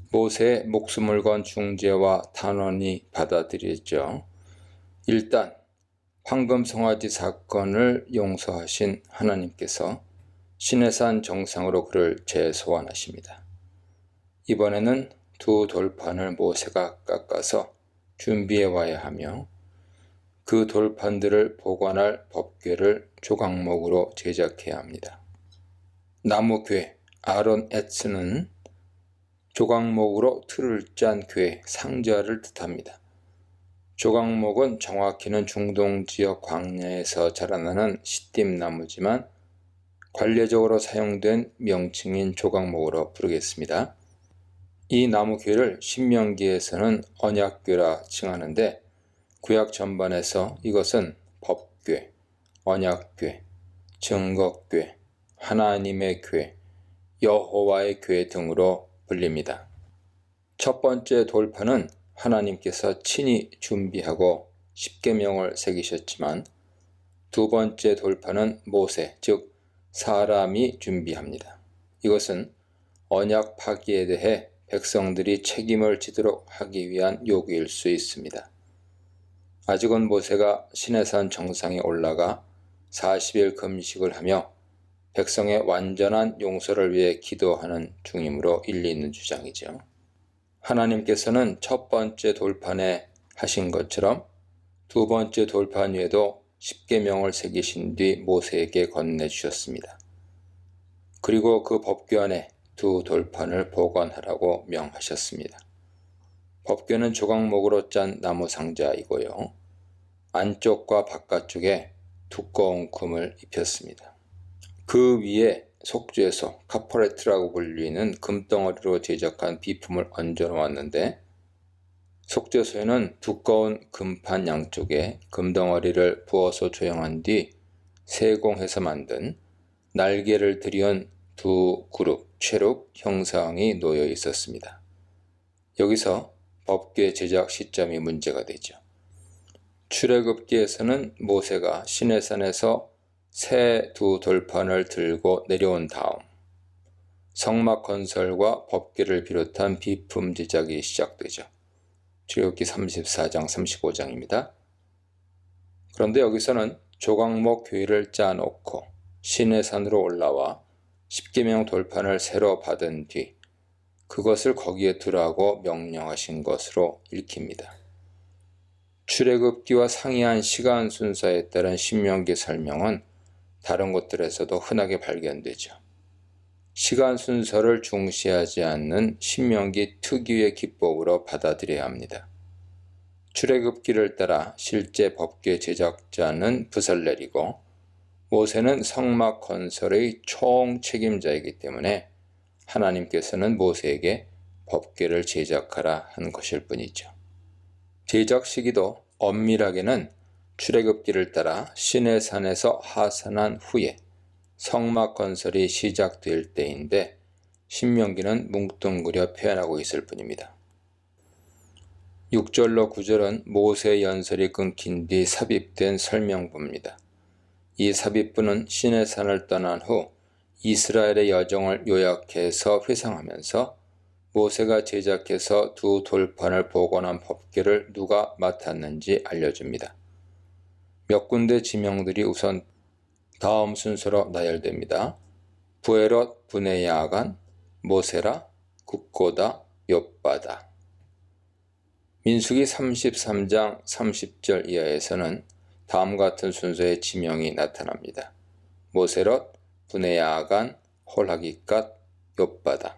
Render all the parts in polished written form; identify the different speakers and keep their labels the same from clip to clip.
Speaker 1: 모세의 목숨을 건 중재와 탄원이 받아들여져 일단 황금송아지 사건을 용서하신 하나님께서 시내산 정상으로 그를 재소환하십니다. 이번에는 두 돌판을 모세가 깎아서 준비해 와야 하며 그 돌판들을 보관할 법궤를 조각목으로 제작해야 합니다. 나무궤 아론 에츠는 조각목으로 틀을 짠 궤, 상자를 뜻합니다. 조각목은 정확히는 중동 지역 광야에서 자라나는 시띠나무지만 관례적으로 사용된 명칭인 조각목으로 부르겠습니다. 이 나무궤를 신명기에서는 언약궤라 칭하는데 구약 전반에서 이것은 법궤, 언약궤, 증거궤, 하나님의 궤, 여호와의 궤 등으로 불립니다. 첫 번째 돌판은 하나님께서 친히 준비하고 십계명을 새기셨지만 두 번째 돌판은 모세, 즉 사람이 준비합니다. 이것은 언약 파기에 대해 백성들이 책임을 지도록 하기 위한 요구일 수 있습니다. 아직은 모세가 시내산 정상에 올라가 40일 금식을 하며 백성의 완전한 용서를 위해 기도하는 중이므로 일리 있는 주장이죠. 하나님께서는 첫 번째 돌판에 하신 것처럼 두 번째 돌판 위에도 십계명을 새기신 뒤 모세에게 건네주셨습니다. 그리고 그 법궤 안에 두 돌판을 보관하라고 명하셨습니다. 법궤는 조각목으로 짠 나무 상자이고요. 안쪽과 바깥쪽에 두꺼운 금을 입혔습니다. 그 위에 속죄소, 카퍼레트라고 불리는 금덩어리로 제작한 비품을 얹어 놓았는데 속죄소에는 두꺼운 금판 양쪽에 금덩어리를 부어서 조형한 뒤 세공해서 만든 날개를 들이은 두 그룹, cherub 형상이 놓여 있었습니다. 여기서 법궤 제작 시점이 문제가 되죠. 출애굽기에서는 모세가 시내산에서 새 두 돌판을 들고 내려온 다음 성막 건설과 법궤를 비롯한 비품 제작이 시작되죠. 출애굽기 34장 35장입니다. 그런데 여기서는 조각목 궤를 짜놓고 시내산으로 올라와 십계명 돌판을 새로 받은 뒤 그것을 거기에 두라고 명령하신 것으로 읽힙니다. 출애굽기와 상이한 시간 순서에 따른 신명기 설명은 다른 곳들에서도 흔하게 발견되죠. 시간 순서를 중시하지 않는 신명기 특유의 기법으로 받아들여야 합니다. 출애굽기를 따라 실제 법궤 제작자는 브설렐이고 모세는 성막 건설의 총 책임자이기 때문에 하나님께서는 모세에게 법궤를 제작하라 한 것일 뿐이죠. 제작 시기도 엄밀하게는 출애굽기를 따라 시내산에서 하산한 후에 성막 건설이 시작될 때인데 신명기는 뭉뚱그려 표현하고 있을 뿐입니다. 6절로 9절은 모세의 연설이 끊긴 뒤 삽입된 설명부입니다. 이 삽입부는 시내산을 떠난 후 이스라엘의 여정을 요약해서 회상하면서 모세가 제작해서 두 돌판을 복원한 법궤를 누가 맡았는지 알려줍니다. 몇 군데 지명들이 우선 다음 순서로 나열됩니다. 부에롯, 브네야간, 모세라, 굽고다, 욥바다. 민수기 33장 30절 이하에서는 다음 같은 순서의 지명이 나타납니다. 모세롯, 브네야간, 홀하기갓, 욥바다.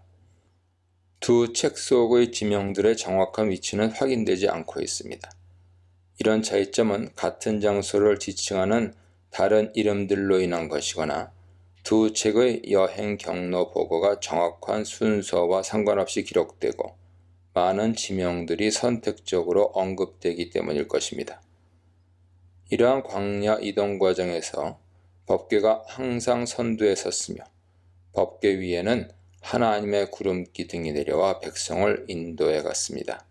Speaker 1: 두 책 속의 지명들의 정확한 위치는 확인되지 않고 있습니다. 이런 차이점은 같은 장소를 지칭하는 다른 이름들로 인한 것이거나 두 책의 여행 경로 보고가 정확한 순서와 상관없이 기록되고 많은 지명들이 선택적으로 언급되기 때문일 것입니다. 이러한 광야 이동 과정에서 법궤가 항상 선두에 섰으며 법궤 위에는 하나님의 구름기 등이 내려와 백성을 인도해 갔습니다.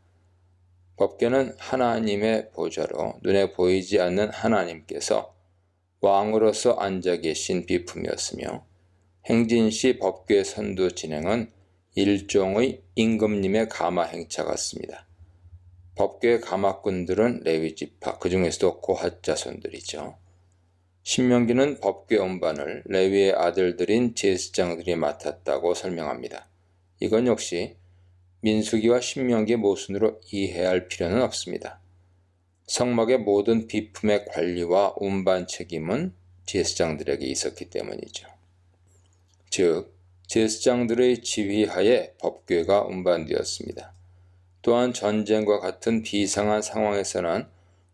Speaker 1: 법궤는 하나님의 보좌로 눈에 보이지 않는 하나님께서 왕으로서 앉아 계신 비품이었으며 행진시 법궤 선두 진행은 일종의 임금님의 가마 행차 같습니다. 법궤의 가마꾼들은 레위지파, 그 중에서도 고핫 자손들이죠. 신명기는 법궤 운반을 레위의 아들들인 제사장들이 맡았다고 설명합니다. 이건 역시 민수기와 신명기의 모순으로 이해할 필요는 없습니다. 성막의 모든 비품의 관리와 운반 책임은 제사장들에게 있었기 때문이죠. 즉, 제사장들의 지휘하에 법궤가 운반되었습니다. 또한 전쟁과 같은 비상한 상황에서는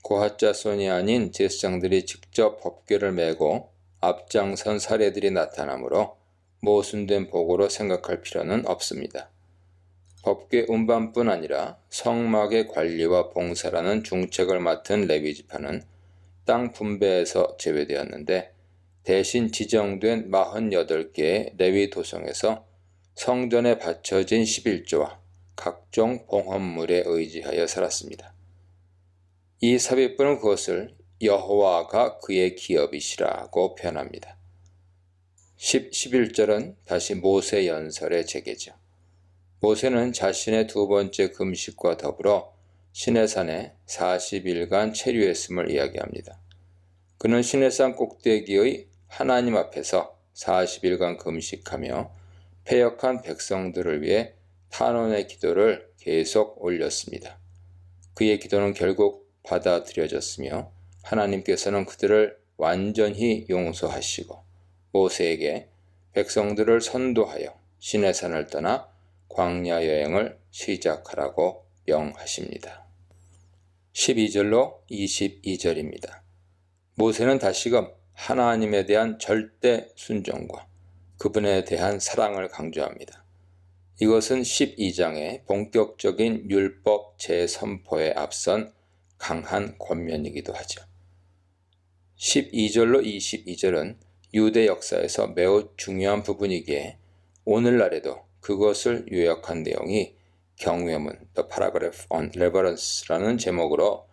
Speaker 1: 고핫 자손이 아닌 제사장들이 직접 법궤를 메고 앞장선 사례들이 나타나므로 모순된 보고로 생각할 필요는 없습니다. 법궤 운반뿐 아니라 성막의 관리와 봉사라는 중책을 맡은 레위지파는 땅 분배에서 제외되었는데 대신 지정된 48개의 레위 도성에서 성전에 바쳐진 11조와 각종 봉헌물에 의지하여 살았습니다. 이 삽입부는 그것을 여호와가 그의 기업이시라고 표현합니다. 11절은 다시 모세 연설의 재개죠. 모세는 자신의 두 번째 금식과 더불어 시내산에 40일간 체류했음을 이야기합니다. 그는 시내산 꼭대기의 하나님 앞에서 40일간 금식하며 패역한 백성들을 위해 탄원의 기도를 계속 올렸습니다. 그의 기도는 결국 받아들여졌으며 하나님께서는 그들을 완전히 용서하시고 모세에게 백성들을 선도하여 시내산을 떠나 광야 여행을 시작하라고 명하십니다. 12절로 22절입니다. 모세는 다시금 하나님에 대한 절대 순종과 그분에 대한 사랑을 강조합니다. 이것은 12장의 본격적인 율법 재선포에 앞선 강한 권면이기도 하죠. 12절로 22절은 유대 역사에서 매우 중요한 부분이기에 오늘날에도 그것을 요약한 내용이 경외문, The Paragraph on Reverence라는 제목으로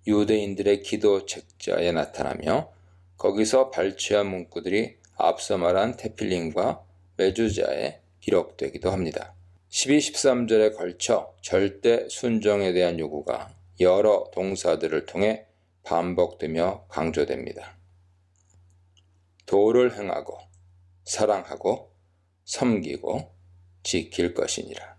Speaker 1: 유대인들의 기도 책자에 나타나며 거기서 발췌한 문구들이 앞서 말한 테필린과 메주자에 기록되기도 합니다. 12, 13절에 걸쳐 절대 순종에 대한 요구가 여러 동사들을 통해 반복되며 강조됩니다. 도를 행하고 사랑하고 섬기고 지킬 것이니라.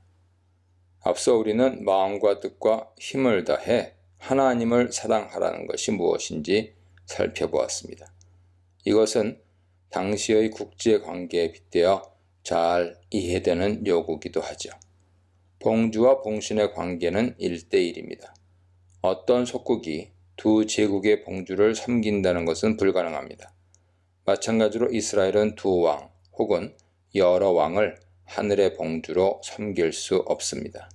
Speaker 1: 앞서 우리는 마음과 뜻과 힘을 다해 하나님을 사랑하라는 것이 무엇인지 살펴보았습니다. 이것은 당시의 국제관계에 빗대어 잘 이해되는 요구이기도 하죠. 봉주와 봉신의 관계는 1대1입니다. 어떤 속국이 두 제국의 봉주를 섬긴다는 것은 불가능합니다. 마찬가지로 이스라엘은 두 왕 혹은 여러 왕을 하늘의 봉주로 섬길 수 없습니다.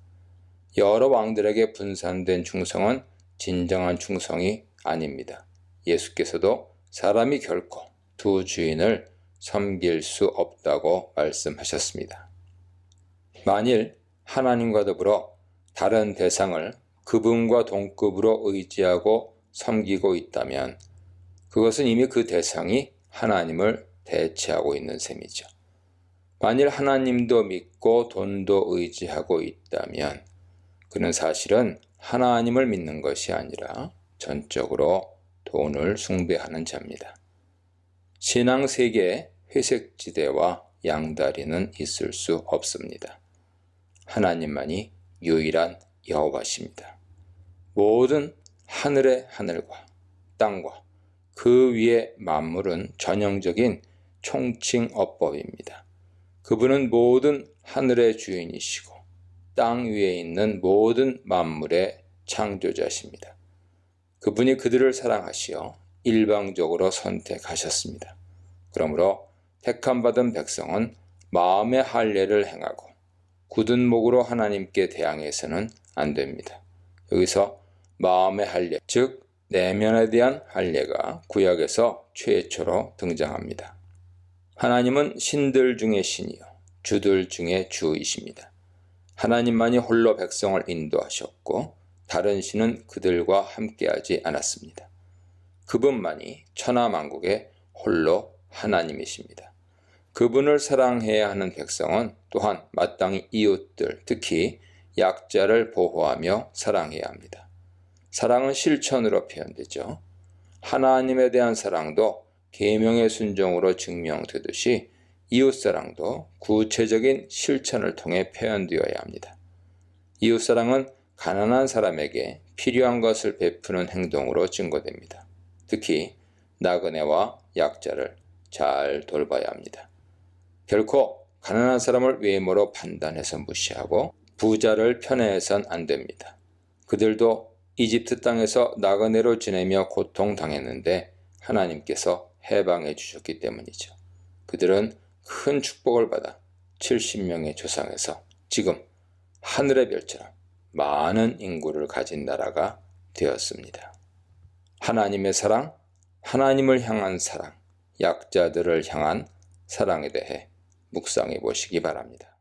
Speaker 1: 여러 왕들에게 분산된 충성은 진정한 충성이 아닙니다. 예수께서도 사람이 결코 두 주인을 섬길 수 없다고 말씀하셨습니다. 만일 하나님과 더불어 다른 대상을 그분과 동급으로 의지하고 섬기고 있다면 그것은 이미 그 대상이 하나님을 대체하고 있는 셈이죠. 만일 하나님도 믿고 돈도 의지하고 있다면 그는 사실은 하나님을 믿는 것이 아니라 전적으로 돈을 숭배하는 자입니다. 신앙 세계에 회색지대와 양다리는 있을 수 없습니다. 하나님만이 유일한 여호와십니다. 모든 하늘의 하늘과 땅과 그 위의 만물은 전형적인 총칭어법입니다. 그분은 모든 하늘의 주인이시고 땅 위에 있는 모든 만물의 창조자십니다. 그분이 그들을 사랑하시어 일방적으로 선택하셨습니다. 그러므로 택함받은 백성은 마음의 할례를 행하고 굳은 목으로 하나님께 대항해서는 안 됩니다. 여기서 마음의 할례, 즉 내면에 대한 할례가 구약에서 최초로 등장합니다. 하나님은 신들 중에 신이요 주들 중에 주이십니다. 하나님만이 홀로 백성을 인도하셨고 다른 신은 그들과 함께하지 않았습니다. 그분만이 천하만국의 홀로 하나님이십니다. 그분을 사랑해야 하는 백성은 또한 마땅히 이웃들, 특히 약자를 보호하며 사랑해야 합니다. 사랑은 실천으로 표현되죠. 하나님에 대한 사랑도 계명의 순종으로 증명되듯이 이웃사랑도 구체적인 실천을 통해 표현되어야 합니다. 이웃사랑은 가난한 사람에게 필요한 것을 베푸는 행동으로 증거됩니다. 특히 나그네와 약자를 잘 돌봐야 합니다. 결코 가난한 사람을 외모로 판단해서 무시하고 부자를 편애해선 안 됩니다. 그들도 이집트 땅에서 나그네로 지내며 고통당했는데 하나님께서 해방해 주셨기 때문이죠. 그들은 큰 축복을 받아 70명의 조상에서 지금 하늘의 별처럼 많은 인구를 가진 나라가 되었습니다. 하나님의 사랑, 하나님을 향한 사랑, 약자들을 향한 사랑에 대해 묵상해 보시기 바랍니다.